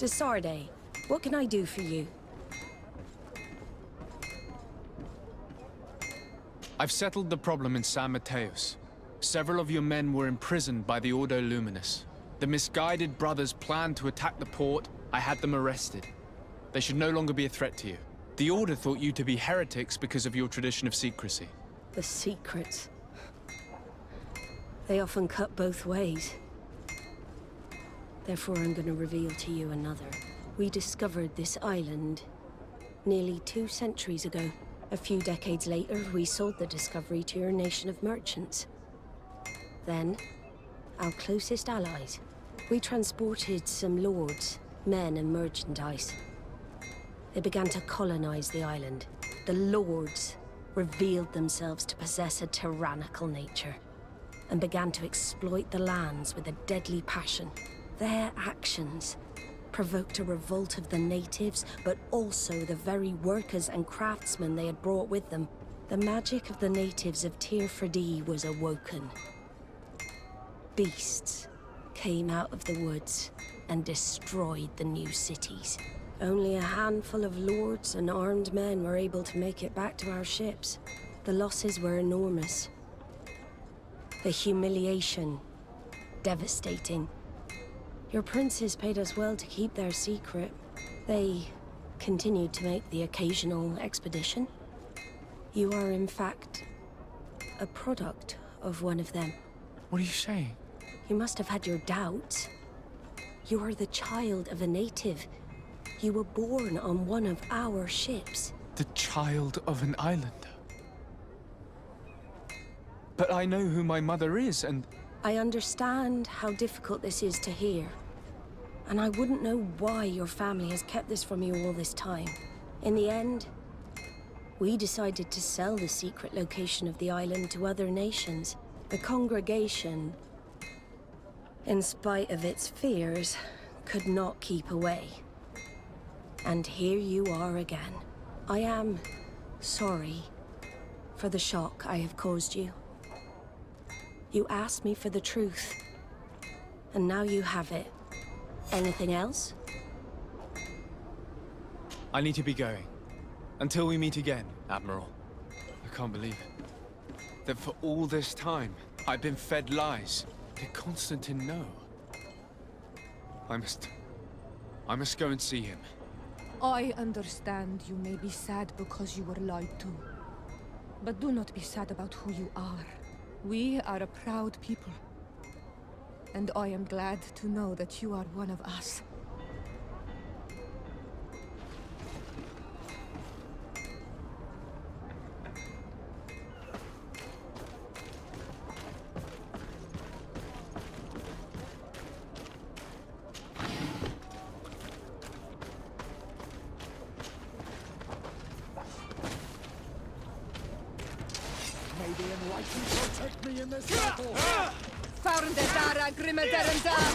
Desarde, what can I do for you? I've settled the problem in San Mateos. Several of your men were imprisoned by the Ordo Luminous. The misguided brothers planned to attack the port. I had them arrested. They should no longer be a threat to you. The Order thought you to be heretics because of your tradition of secrecy. The secrets. They often cut both ways. Therefore, I'm going to reveal to you another. We discovered this island nearly 2 centuries ago. A few decades later, we sold the discovery to your nation of merchants. Then, our closest allies. We transported some lords, men and merchandise. They began to colonize the island. The lords revealed themselves to possess a tyrannical nature and began to exploit the lands with a deadly passion. Their actions provoked a revolt of the natives, but also the very workers and craftsmen they had brought with them. The magic of the natives of Tir Freddy was awoken. Beasts came out of the woods and destroyed the new cities. Only a handful of lords and armed men were able to make it back to our ships. The losses were enormous. The humiliation, devastating. Your princes paid us well to keep their secret. They continued to make the occasional expedition. You are, in fact, a product of one of them. What are you saying? You must have had your doubts. You are the child of a native. You were born on one of our ships. The child of an islander? But I know who my mother is, and... I understand how difficult this is to hear. And I wouldn't know why your family has kept this from you all this time. In the end, we decided to sell the secret location of the island to other nations. The congregation, in spite of its fears, could not keep away. And here you are again. I am sorry for the shock I have caused you. You asked me for the truth, and now you have it. Anything else? I need to be going. Until we meet again, Admiral. I can't believe it. That for all this time, I've been fed lies. Did Constantine know? I must go and see him. I understand you may be sad because you were lied to. But do not be sad about who you are. We are a proud people. And I am glad to know that you are one of us. May the enlightened protect me in this battle! Found the Dara Grimmerderendam!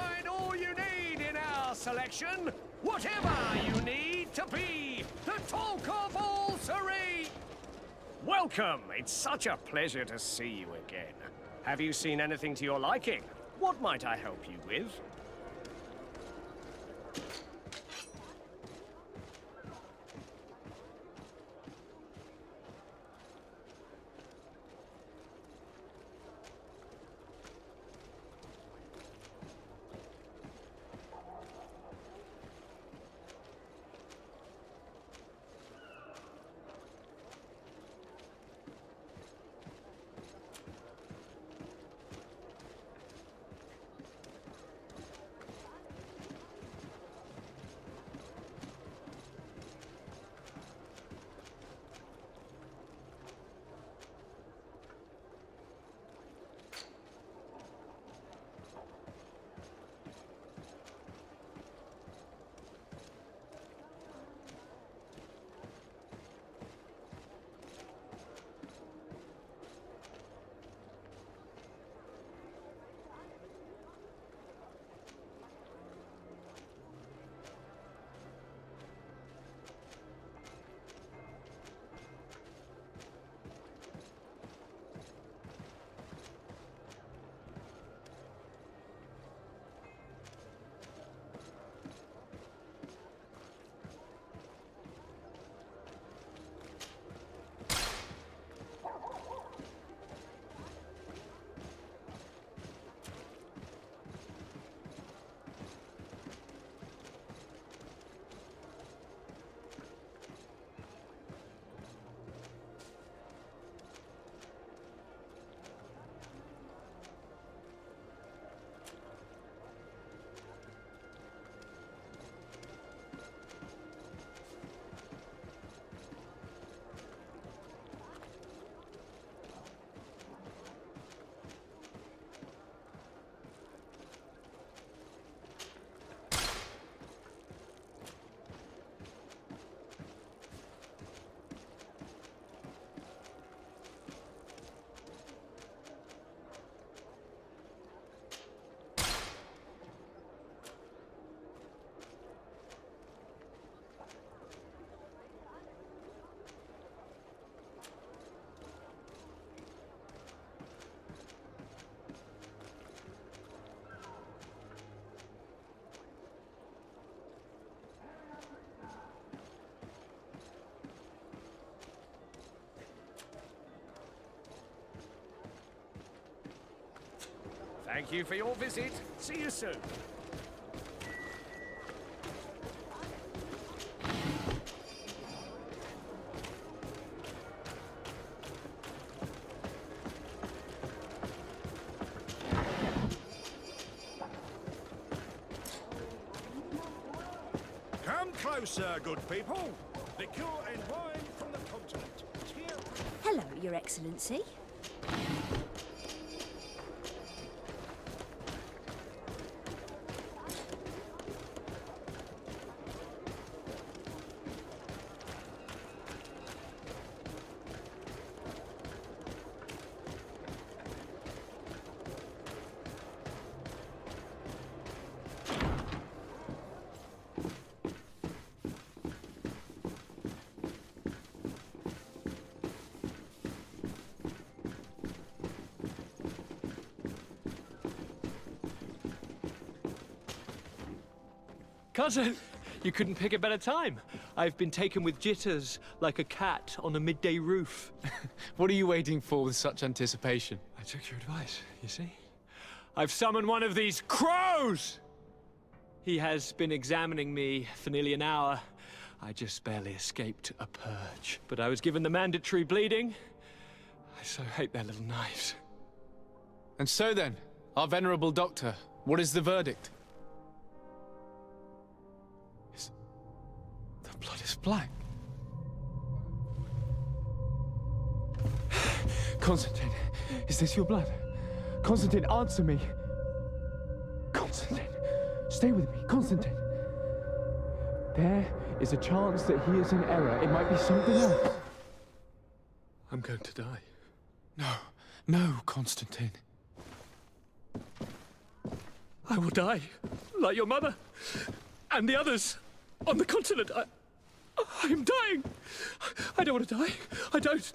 find all you need in our selection. Whatever you need to be the talk of all serene. Welcome. It's such a pleasure to see you again. Have you seen anything to your liking? What might I help you with? Thank you for your visit. See you soon. Come closer, good people. Liqueur and wine from the continent. Cheer. Hello, Your Excellency. Cousin, you couldn't pick a better time. I've been taken with jitters like a cat on a midday roof. What are you waiting for with such anticipation? I took your advice, you see? I've summoned one of these crows! He has been examining me for nearly an hour. I just barely escaped a purge. But I was given the mandatory bleeding. I so hate their little knives. And so then, our venerable doctor, what is the verdict? The blood is black. Constantine, is this your blood? Constantine, answer me. Constantine, stay with me, Constantine. There is a chance that he is in error. It might be something else. I'm going to die. No, no, Constantine. I will die, like your mother, and the others on the continent. I am dying. I don't want to die. I don't.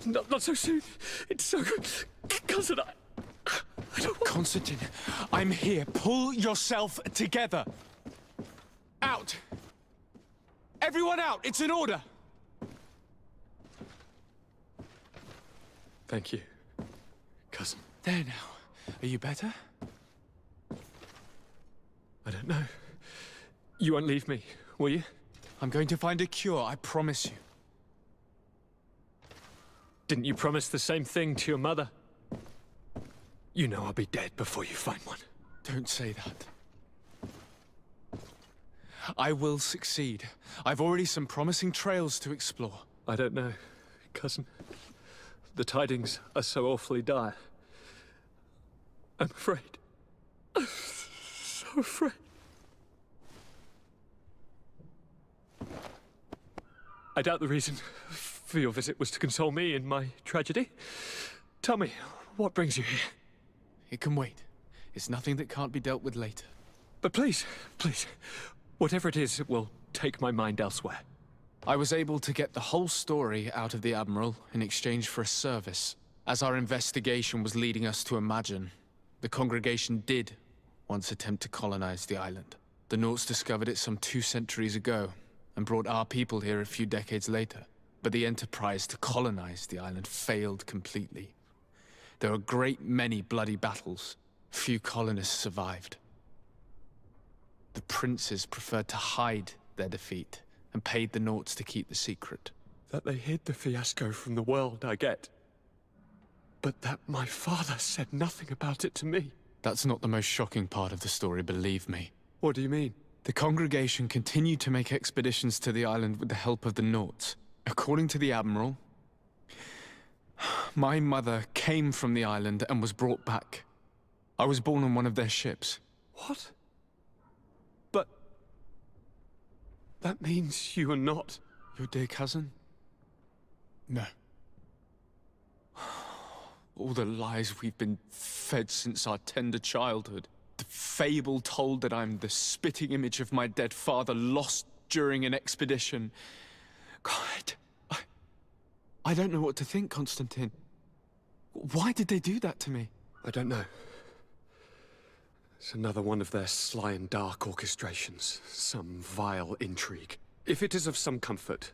Not so soon. It's so good. Cousin, I don't want... Constantine, I'm here. Pull yourself together. Out. Everyone out. It's an order. Thank you, cousin. There now. Are you better? I don't know. You won't leave me, will you? I'm going to find a cure, I promise you. Didn't you promise the same thing to your mother? You know I'll be dead before you find one. Don't say that. I will succeed. I've already some promising trails to explore. I don't know, cousin. The tidings are so awfully dire. I'm afraid. I'm so afraid. I doubt the reason for your visit was to console me in my tragedy. Tell me, what brings you here? It can wait. It's nothing that can't be dealt with later. But please, please, whatever it is, it will take my mind elsewhere. I was able to get the whole story out of the Admiral in exchange for a service. As our investigation was leading us to imagine, the congregation did once attempt to colonize the island. The Nauts discovered it some 2 centuries ago, and brought our people here a few decades later. But the enterprise to colonize the island failed completely. There were a great many bloody battles. Few colonists survived. The princes preferred to hide their defeat, and paid the Nauts to keep the secret. That they hid the fiasco from the world, I get. But that my father said nothing about it to me. That's not the most shocking part of the story, believe me. What do you mean? The congregation continued to make expeditions to the island with the help of the Nauts. According to the Admiral, my mother came from the island and was brought back. I was born on one of their ships. What? But... that means you are not... Your dear cousin? No. All the lies we've been fed since our tender childhood. The fable told that I'm the spitting image of my dead father lost during an expedition. God, I don't know what to think, Constantine. Why did they do that to me? I don't know. It's another one of their sly and dark orchestrations. Some vile intrigue. If it is of some comfort,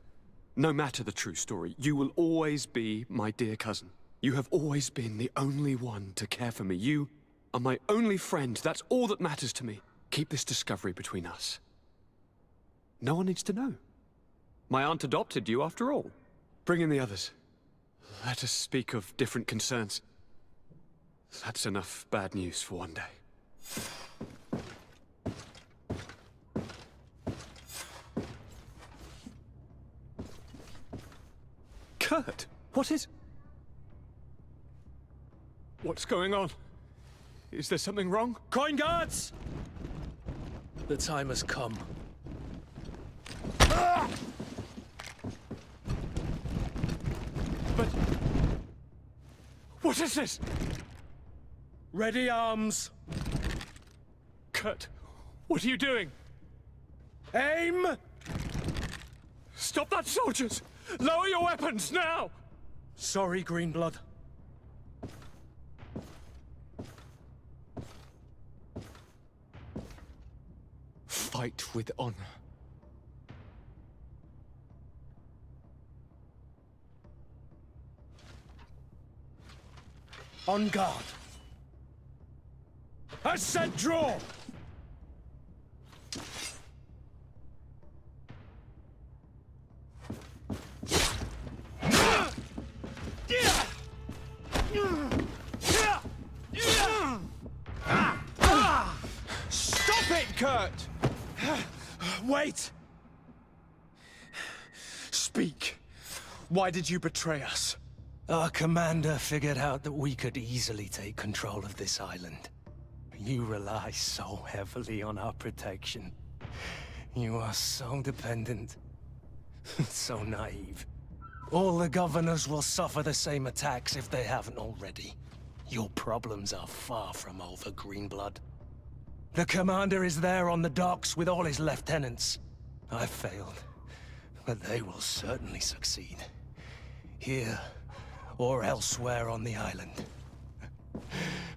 no matter the true story, you will always be my dear cousin. You have always been the only one to care for me. You are my only friend. That's all that matters to me. Keep this discovery between us. No one needs to know. My aunt adopted you after all. Bring in the others. Let us speak of different concerns. That's enough bad news for one day. Kurt, what is... What's going on? Is there something wrong? Coin guards! The time has come. But... what is this? Ready arms. Kurt, what are you doing? Aim! Stop that, soldiers! Lower your weapons, now! Sorry, Greenblood. Fight with honor. On guard. I said draw! Stop it, Kurt! Wait! Speak. Why did you betray us? Our commander figured out that we could easily take control of this island. You rely so heavily on our protection. You are so dependent. So naive. All the governors will suffer the same attacks if they haven't already. Your problems are far from over, Greenblood. The commander is there on the docks with all his lieutenants. I've failed, but they will certainly succeed. Here, or elsewhere on the island.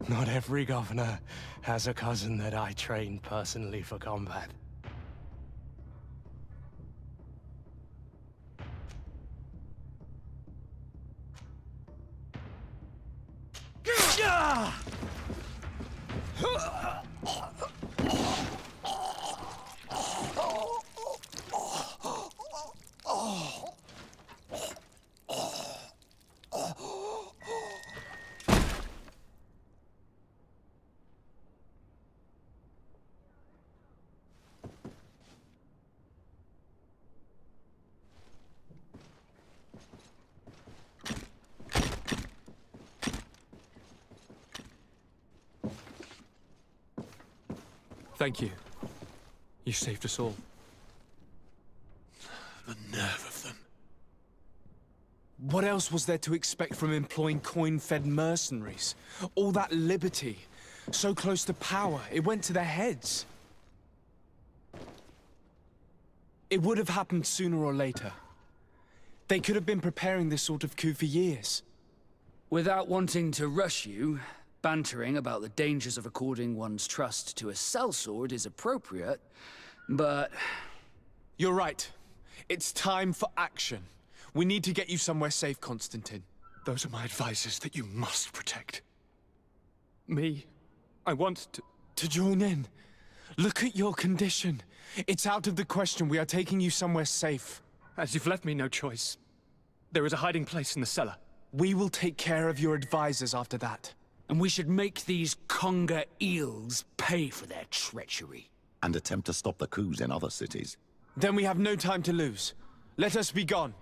Not every governor has a cousin that I trained personally for combat. Thank you. You saved us all. The nerve of them. What else was there to expect from employing coin-fed mercenaries? All that liberty, so close to power, it went to their heads. It would have happened sooner or later. They could have been preparing this sort of coup for years. Without wanting to rush you, bantering about the dangers of according one's trust to a sellsword is appropriate, but... You're right. It's time for action. We need to get you somewhere safe, Constantine. Those are my advisors that you must protect. Me? I want to join in. Look at your condition. It's out of the question. We are taking you somewhere safe. As you've left me no choice. There is a hiding place in the cellar. We will take care of your advisors after that. And we should make these conger eels pay for their treachery. And attempt to stop the coups in other cities. Then we have no time to lose. Let us be gone.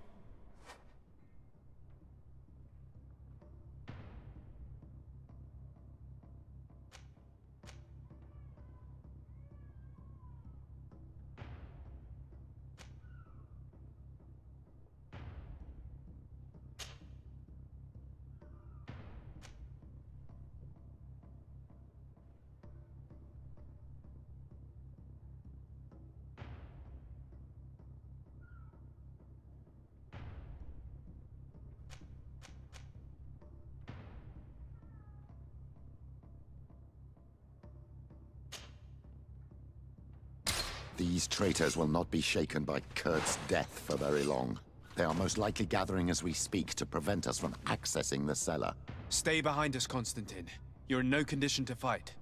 These traitors will not be shaken by Kurt's death for very long. They are most likely gathering as we speak to prevent us from accessing the cellar. Stay behind us, Constantine. You're in no condition to fight.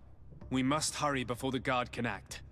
We must hurry before the guard can act.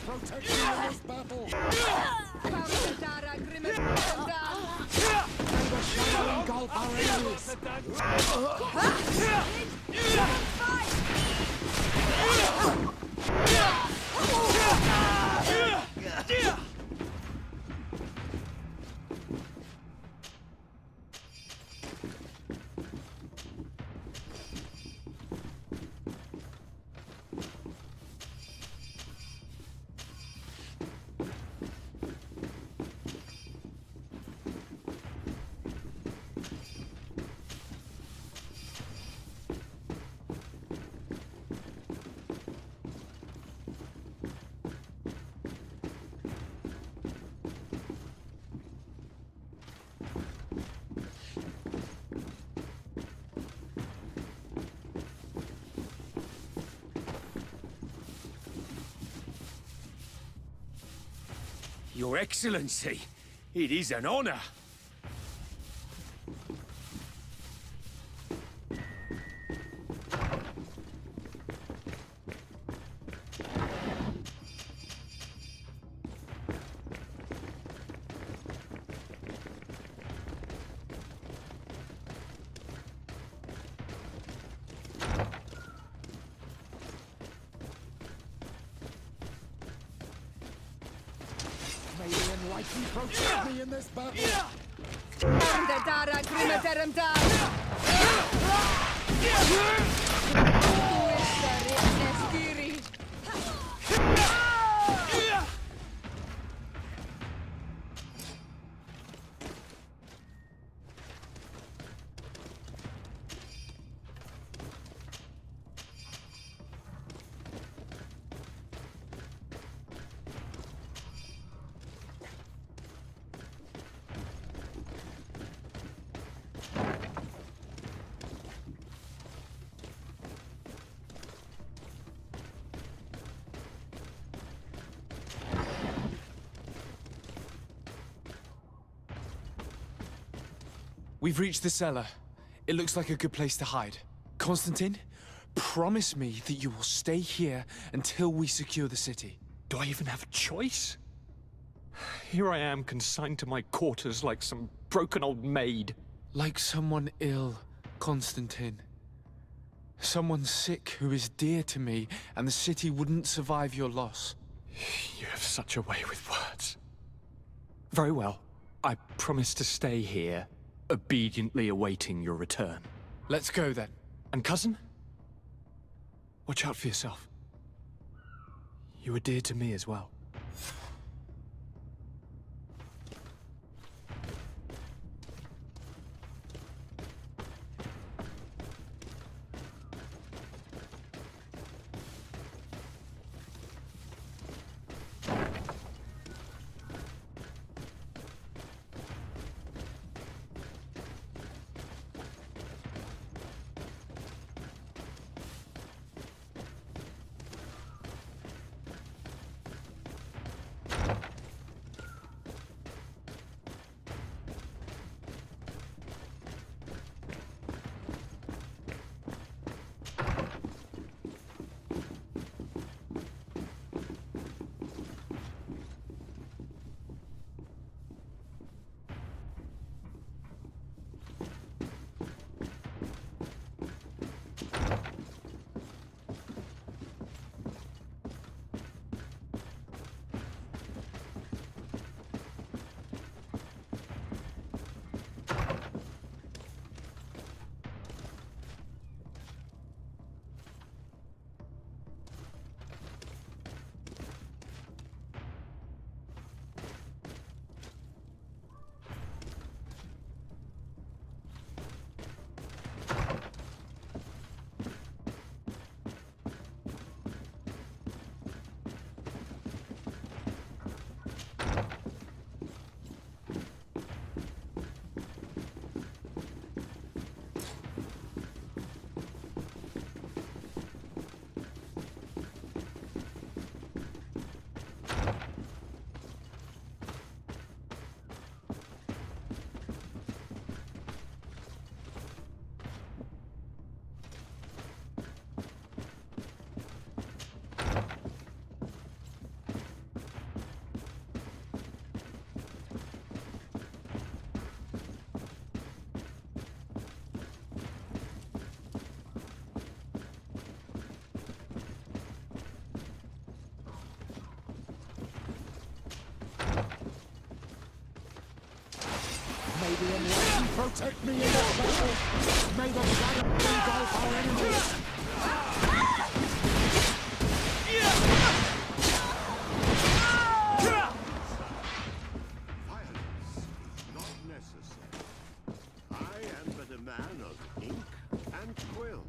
protect me in this battle! May the shadow engulf our enemies! Your Excellency, it is an honor. May the enlightened protect me in this battle! We've reached the cellar. It looks like a good place to hide. Constantine, promise me that you will stay here until we secure the city. Do I even have a choice? Here I am, consigned to my quarters like some broken old maid. Like someone ill, Constantine. Someone sick who is dear to me, and the city wouldn't survive your loss. You have such a way with words. Very well. I promise to stay here, obediently awaiting your return. Let's go then. And cousin? Watch out for yourself. You are dear to me as well. May the enlightened protect me in this battle. May the shadow engulf our enemies. Violence is not necessary. I am but a man of ink and quill.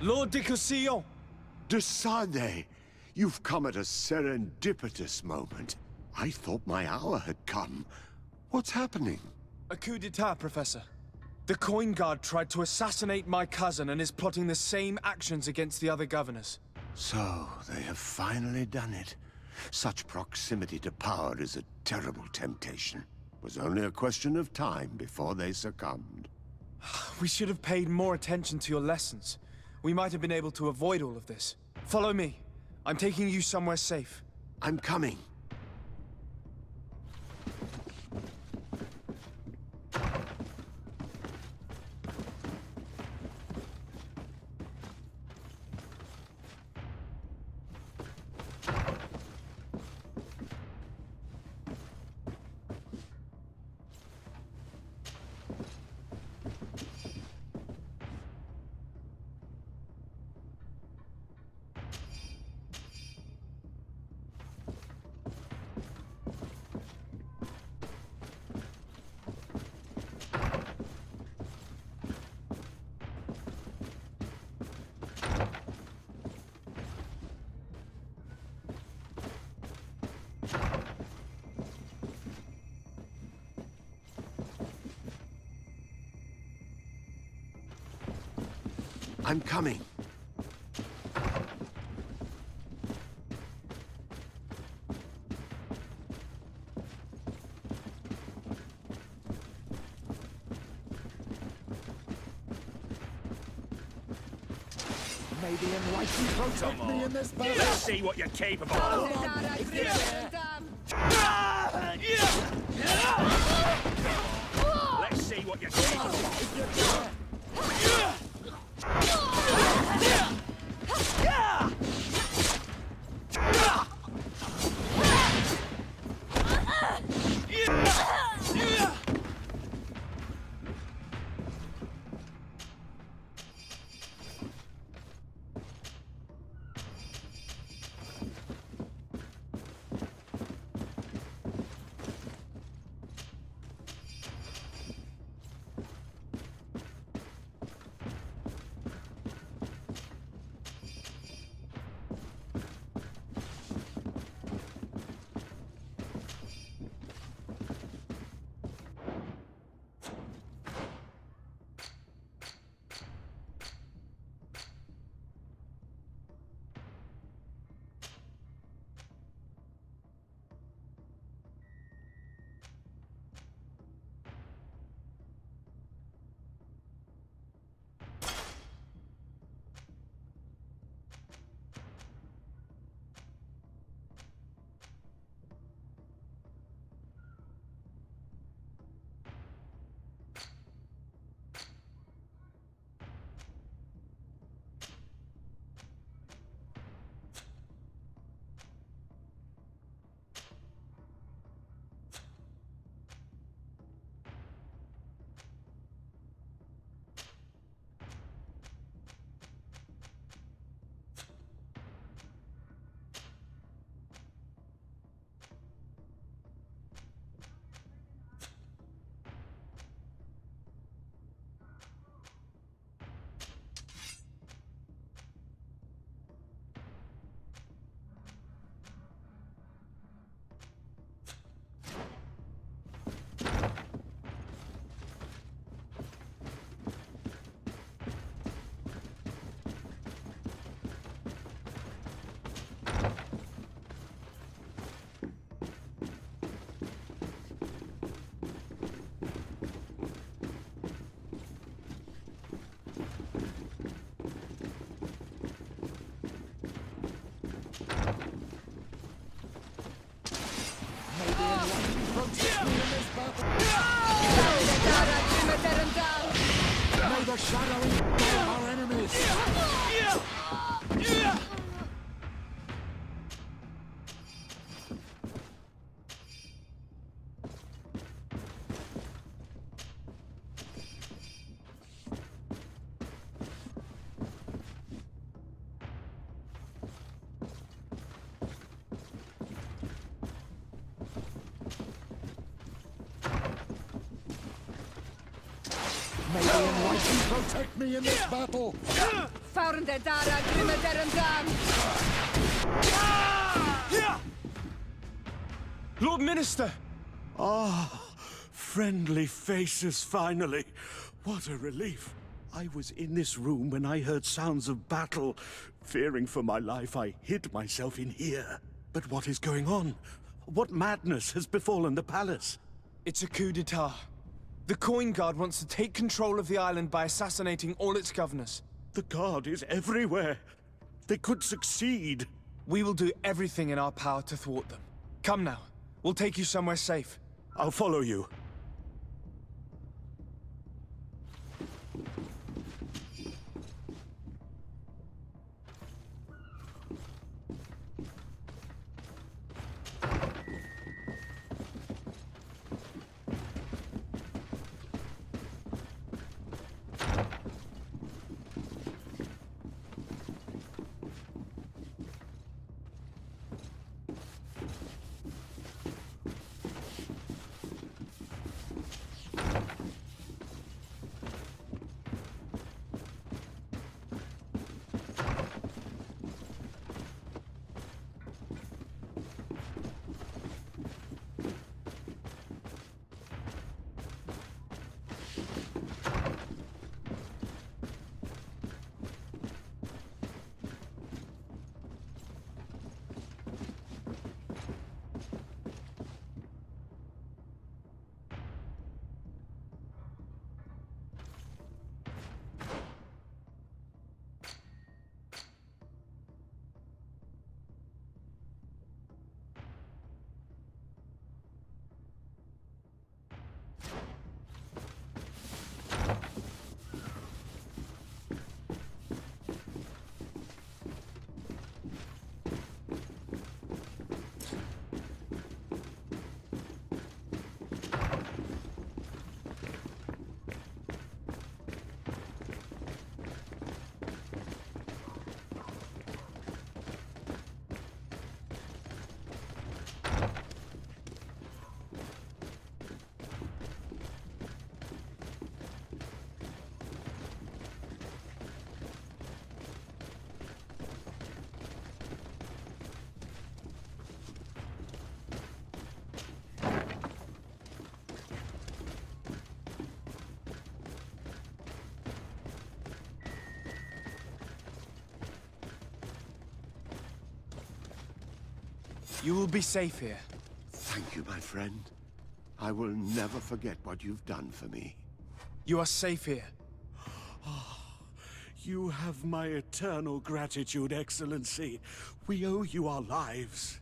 Lord de Cosillon! De Sade, you've come at a serendipitous moment. I thought my hour had come. What's happening? A coup d'etat, Professor. The Coin Guard tried to assassinate my cousin and is plotting the same actions against the other governors. So, they have finally done it. Such proximity to power is a terrible temptation. It was only a question of time before they succumbed. We should have paid more attention to your lessons. We might have been able to avoid all of this. Follow me. I'm taking you somewhere safe. I'm coming. I'm coming. May the enlightened protect me in this battle. Let's see what you're capable of. Let's see what you're capable of. overshadowing our enemies! May the Enlightened protect me in this battle! Found the Dara Grimmederendam! Lord Minister! Ah, friendly faces finally. What a relief. I was in this room when I heard sounds of battle. Fearing for my life, I hid myself in here. But what is going on? What madness has befallen the palace? It's a coup d'etat. The Coin Guard wants to take control of the island by assassinating all its governors. The Guard is everywhere. They could succeed. We will do everything in our power to thwart them. Come now. We'll take you somewhere safe. I'll follow you. You will be safe here. Thank you, my friend. I will never forget what you've done for me. You are safe here. You have my eternal gratitude, Excellency. We owe you our lives.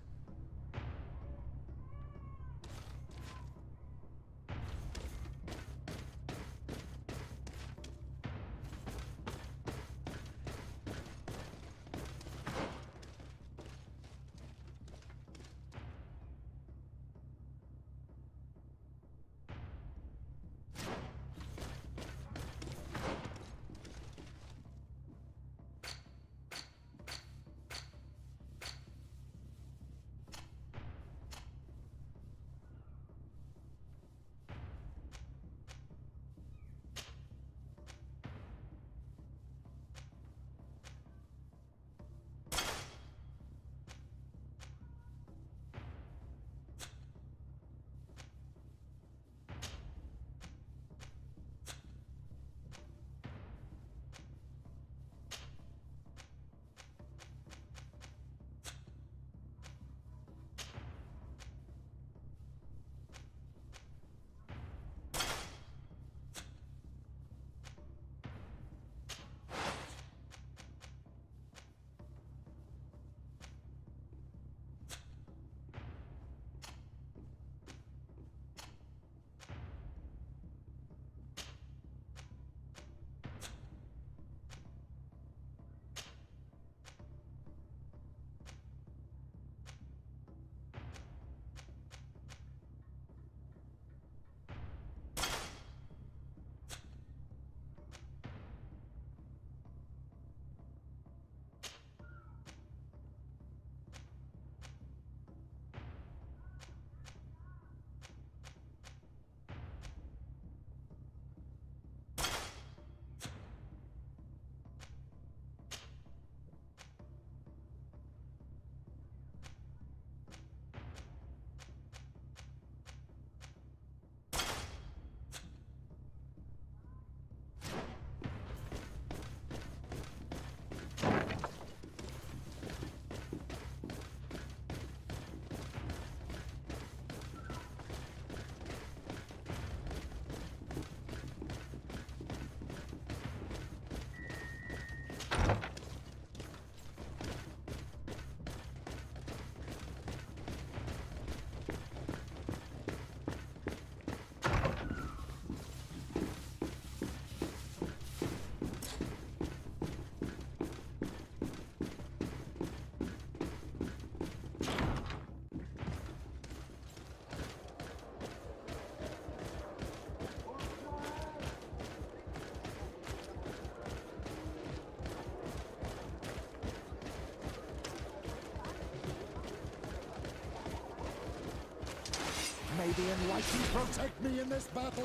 the enlightened protect me in this battle!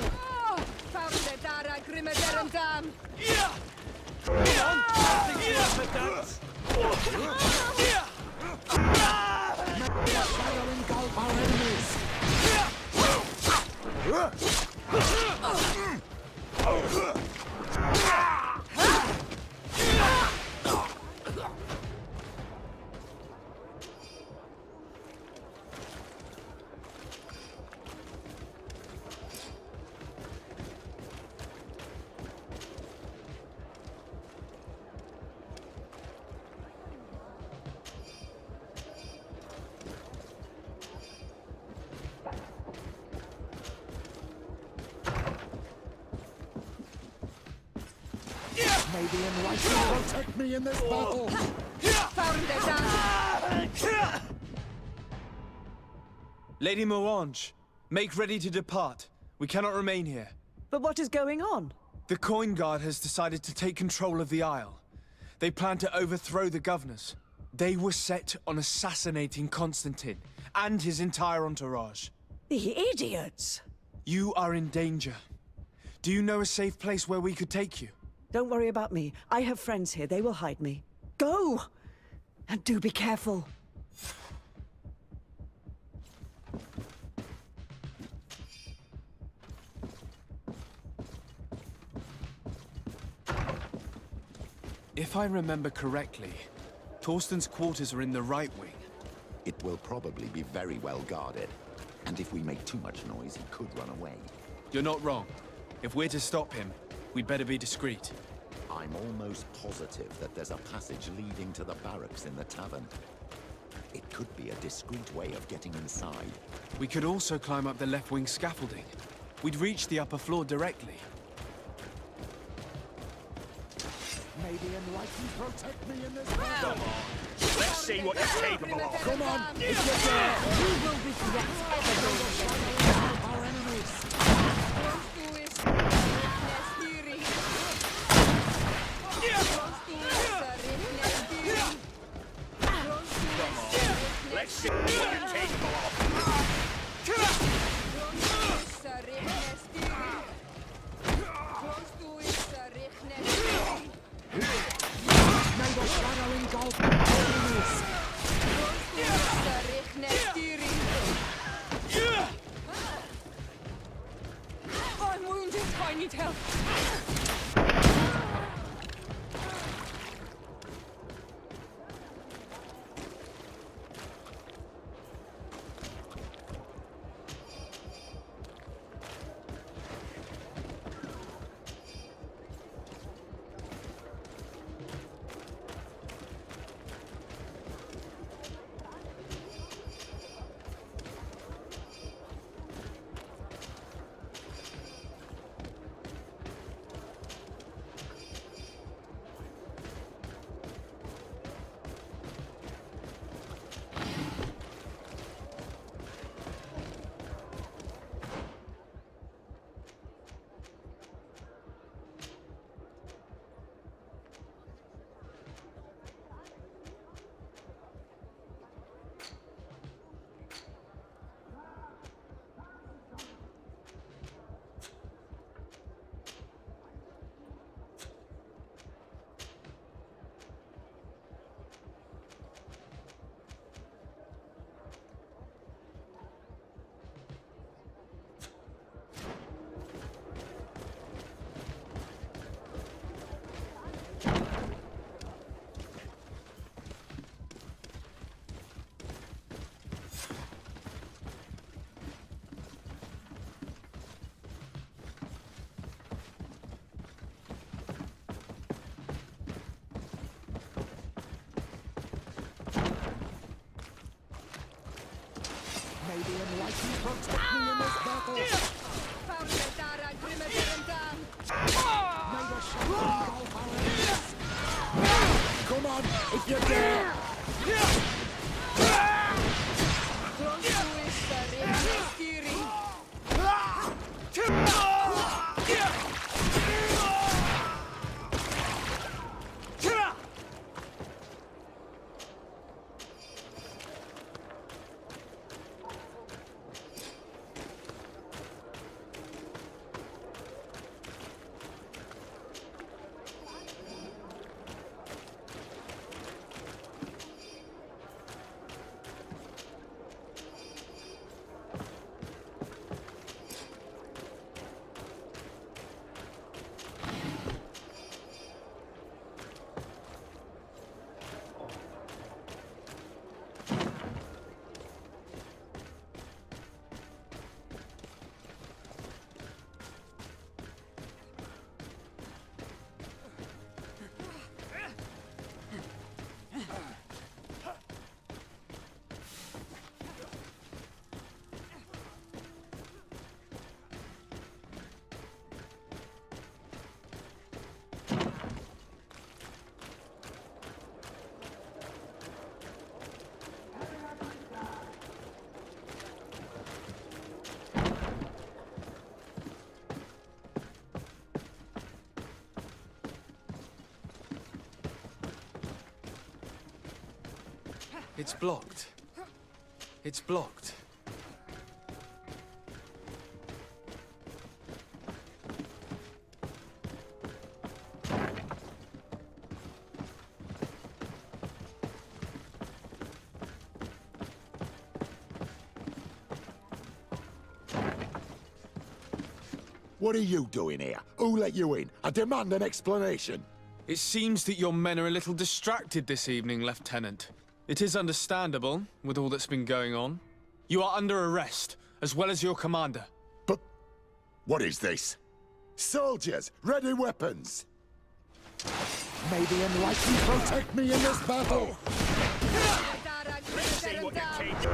Shadow engulf our enemies! May the enlightened protect me in this battle! Lady Morange, make ready to depart. We cannot remain here. But what is going on? The Coin Guard has decided to take control of the Isle. They plan to overthrow the governors. They were set on assassinating Constantine and his entire entourage. The idiots! You are in danger. Do you know a safe place where we could take you? Don't worry about me. I have friends here. They will hide me. Go! And do be careful. If I remember correctly, Torsten's quarters are in the right wing. It will probably be very well guarded. And if we make too much noise, he could run away. You're not wrong. If we're to stop him, we'd better be discreet. I'm almost positive that there's a passage leading to the barracks in the tavern. It could be a discreet way of getting inside. We could also climb up the left wing scaffolding. We'd reach the upper floor directly. May the enlightened protect me in this battle! Come on, let's see what you're capable of. Come on, if you dare! We will regret Our enemies! Let's see what you're capable of. May the shadow engulf our enemies! I'm wounded. I need help. May the enlightened protect me in this battle! May the shadow engulf our enemies! Come on, if you dare! It's blocked. It's blocked. What are you doing here? Who let you in? I demand an explanation. It seems that your men are a little distracted this evening, Lieutenant. It is understandable, with all that's been going on. You are under arrest, as well as your commander. But what is this? Soldiers, ready weapons! May the enlightened protect me in this battle! Let's see what it takes.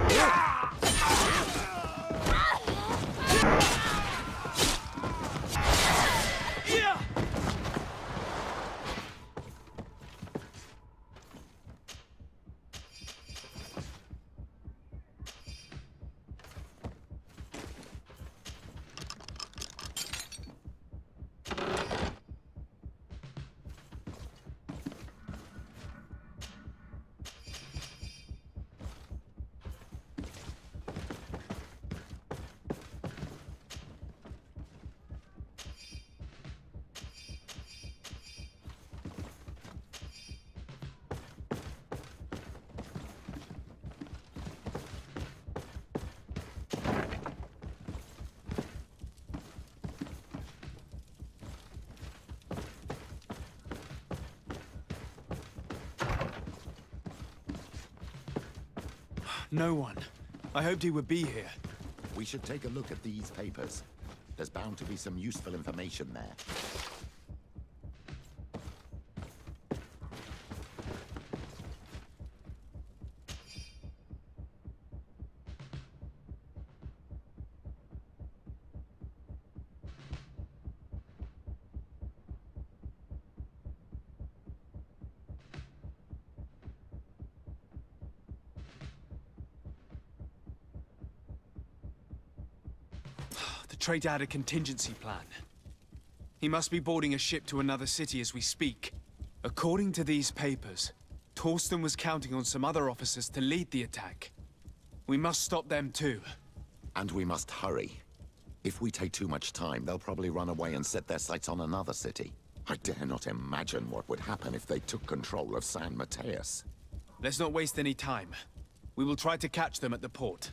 No one. I hoped he would be here. We should take a look at these papers. There's bound to be some useful information there. The traitor had a contingency plan. He must be boarding a ship to another city as we speak. According to these papers, Torsten was counting on some other officers to lead the attack. We must stop them too. And we must hurry. If we take too much time, they'll probably run away and set their sights on another city. I dare not imagine what would happen if they took control of San Mateus. Let's not waste any time. We will try to catch them at the port.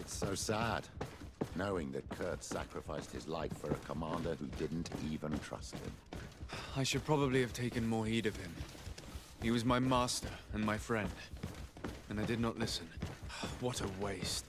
So sad, knowing that Kurt sacrificed his life for a commander who didn't even trust him. I should probably have taken more heed of him. He was my master and my friend, and I did not listen. What a waste.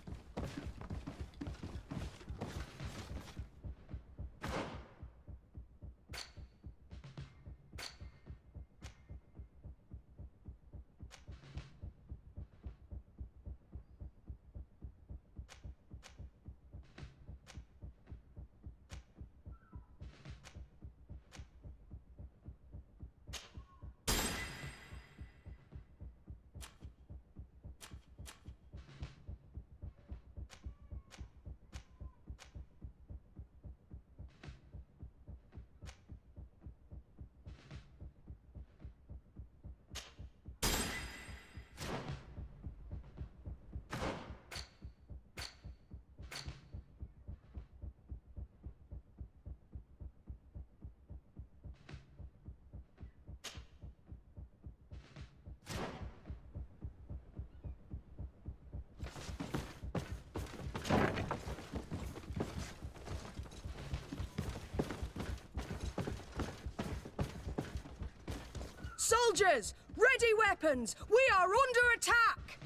Soldiers! Ready weapons! We are under attack!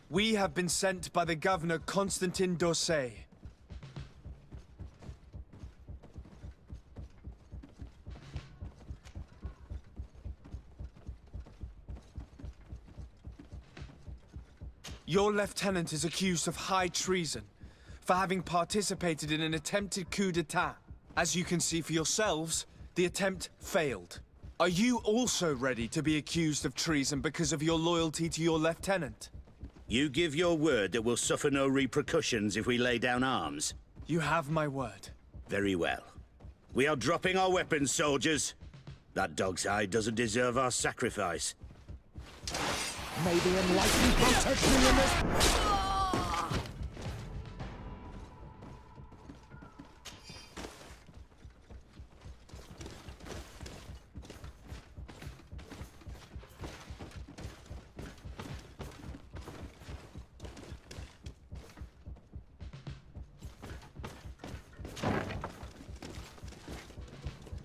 We have been sent by the governor Constantin d'Orsay. Your lieutenant is accused of high treason for having participated in an attempted coup d'etat. As you can see for yourselves, the attempt failed. Are you also ready to be accused of treason because of your loyalty to your lieutenant? You give your word that we'll suffer no repercussions if we lay down arms? You have my word. Very well. We are dropping our weapons, soldiers. That dog's hide doesn't deserve our sacrifice. May the enlightened protect me in this...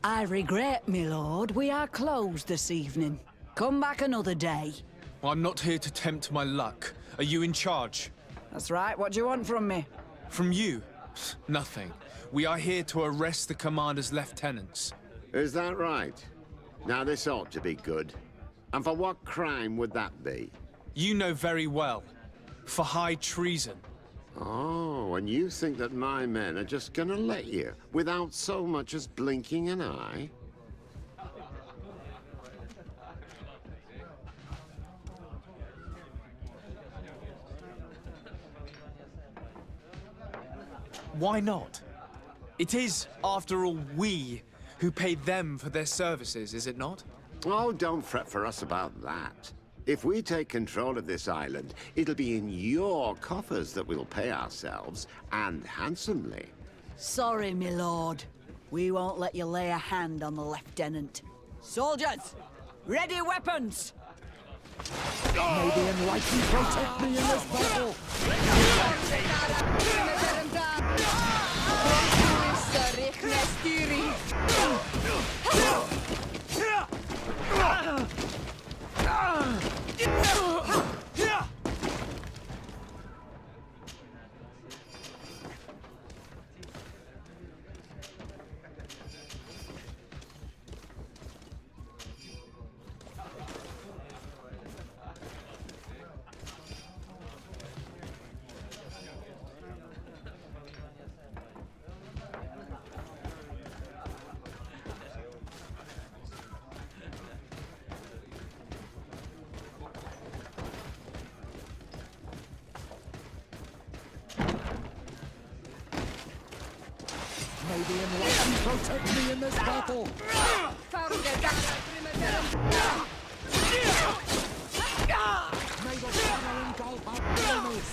I regret, my lord, we are closed this evening. Come back another day. I'm not here to tempt my luck. Are you in charge? That's right, what do you want from me? From you? Nothing. We are here to arrest the commander's lieutenants. Is that right? Now this ought to be good. And for what crime would that be? You know very well. For high treason. Oh, and you think that my men are just gonna let you, without so much as blinking an eye? Why not? It is, after all, we who pay them for their services, is it not? Oh, don't fret for us about that. If we take control of this island, it'll be in your coffers that we'll pay ourselves, and handsomely. Sorry, my lord. We won't let you lay a hand on the lieutenant. Soldiers, ready weapons! May the enlightened protect me in this battle! May the enlightened protect me in this battle! May the fire engulf our enemies!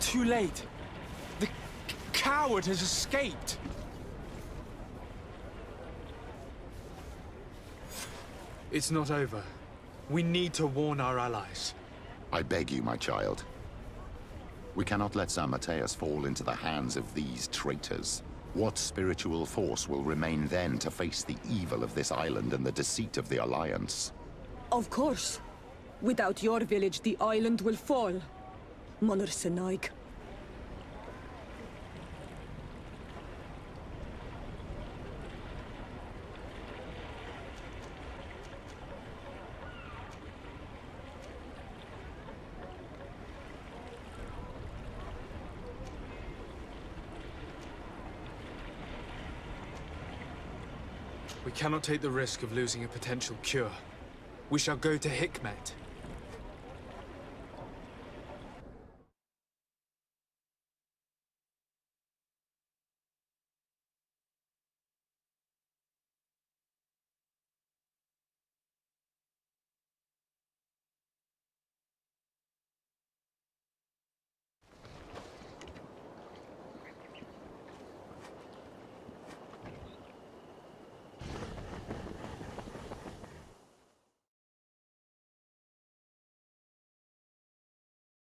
Too late. The coward has escaped. It's not over. We need to warn our allies. I beg you, my child. We cannot let San Mateus fall into the hands of these traitors. What spiritual force will remain then to face the evil of this island and the deceit of the Alliance? Of course. Without your village, the island will fall. Monor Senaig. We cannot take the risk of losing a potential cure. We shall go to Hikmet.